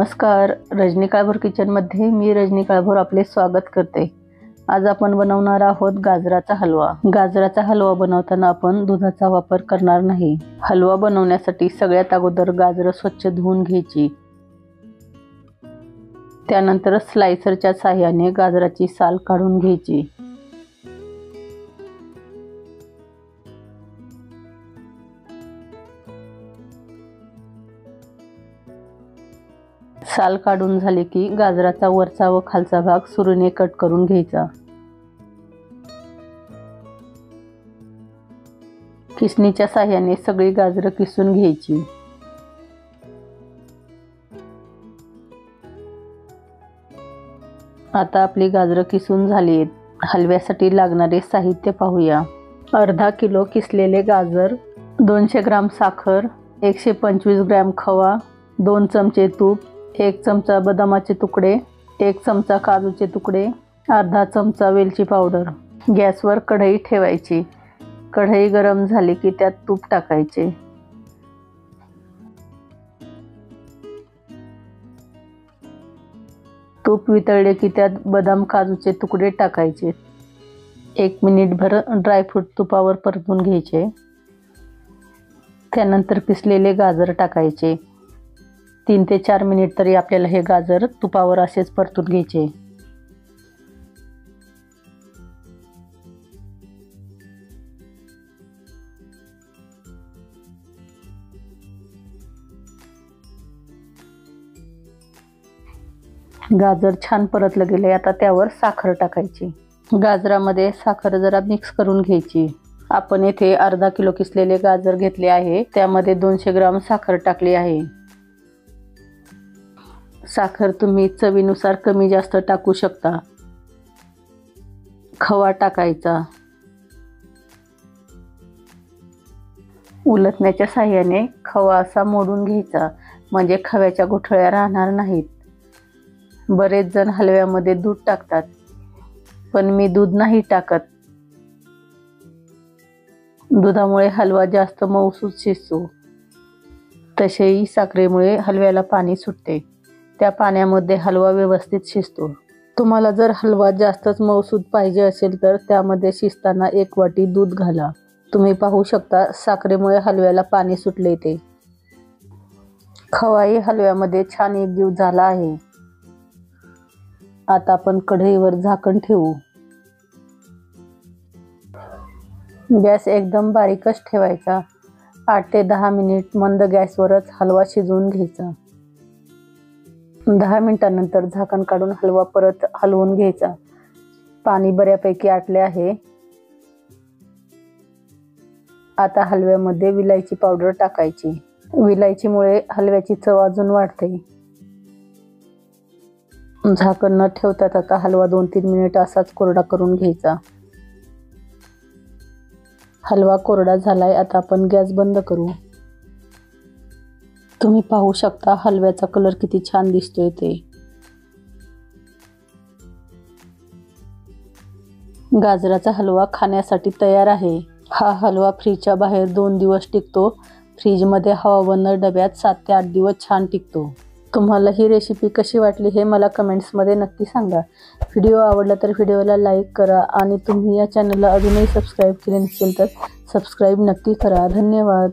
नमस्कार, रजनी काळभोर किचनमध्ये मी रजनी काळभोर आपले स्वागत करते। आज आपण बनवणार आहोत गाजराचा हलवा। गाजराचा हलवा बनवताना आपण दुधाचा वापर करणार नाही। हलवा बनवण्यासाठी सगळ्यात अगोदर गाजर स्वच्छ धुवून घ्यायची। त्यानंतर स्लायसरच्या सहाय्याने गाजराची साल काढून घ्यायची। साल काढून झाले की गाजराचा वरचा व खालचा भाग सुरीने कट करून घ्यायचा। किसणीच्या सहाय्याने सगळी गाजरं किसून घ्यायची। आता आपली गाजरं किसून झाली आहेत। हलव्यासाठी लागणारे साहित्य पाहूया। अर्धा किलो किसलेले गाजर, 200 ग्राम साखर, 125 ग्राम खवा, 2 चमचे तूप, 1 चमचा बदामाचे तुकडे, 1 चमचा काजूचे तुकडे, अर्धा चमचा वेलची पावडर। गॅसवर कढई ठेवायची। कढई गरम झाली की त्यात तूप टाकायचे। तूप वितळले की त्यात बदाम काजूचे तुकडे टाकायचे। 1 मिनिटभर ड्रायफ्रूट तुपावर परतून घ्यायचे। त्यानंतर किसलेले गाजर टाकायचे। 3 ते 4 मिनिट तरी आपल्याला हे गाजर तुपावर असेच परतून घ्यायचे। गाजर छान परतलं गेले। आता त्यावर साखर टाकायची। गाजरामध्ये साखर जरा मिक्स करून घ्यायची। आपण येथे अर्धा किलो किसलेले गाजर घेतले आहे, त्यामध्ये 200 ग्राम साखर टाकली आहे। साखर तुम्ही चवीनुसार कमी जास्त टाकू शकता। खवा टाकायचा। उलटण्याच्या साहाय्याने खवा असा मोडून घ्यायचा, म्हणजे खव्याच्या गुठळ्या राहणार नाहीत। बरेच जण हलव्यामध्ये दूध टाकतात, पण मी दूध नाही टाकत। दुधामुळे हलवा जास्त मऊसूत शिजतो, तसेही साखरेमुळे हलव्याला पाणी सुटते। त्या पाण्यामध्ये हलवा व्यवस्थित शिजतो। तुम्हाला जर हलवा जास्तच मऊसूत पाहिजे असेल तर त्यामध्ये शिजताना 1 वाटी दूध घाला। तुम्ही पाहू शकता साखरेमुळे हलव्याला पाणी सुटले ते। खवाही हलव्यामध्ये छान एकजीव झाला आहे। आता आपण कढईवर झाकण ठेवू। गॅस एकदम बारीकच ठेवायचा। 8 ते 10 मिनिट मंद गॅसवरच हलवा शिजवून घ्यायचा। 10 मिनिटांनंतर झाकण काढून हलवा परत हलवून घ्यायचा। पाणी बऱ्यापैकी आटले आहे। आता हलव्यामध्ये विलायची पावडर टाकायची। विलायचीमुळे हलव्याची चव अजून वाढते। झाकण न ठेवतात आता हलवा 2-3 मिनिट असाच कोरडा करून घ्यायचा। हलवा कोरडा झालाय। आता आपण गॅस बंद करू। तुम्ही पाहू शकता हलव्याचा कलर किती छान दिसतोय ते। गाजराचा हलवा खाण्यासाठी तयार आहे। हा हलवा फ्रीजच्या बाहेर 2 दिवस टिकतो। फ्रीजमध्ये हवाबंद डब्यात 7 ते 8 दिवस छान टिकतो। तुम्हाला ही रेसिपी कशी वाटली हे मला कमेंट्समध्ये नक्की सांगा। व्हिडिओ आवडला तर व्हिडिओला लाईक करा आणि तुम्ही या चॅनलला अजूनही सबस्क्राईब केले नसेल तर सबस्क्राईब नक्की करा। धन्यवाद।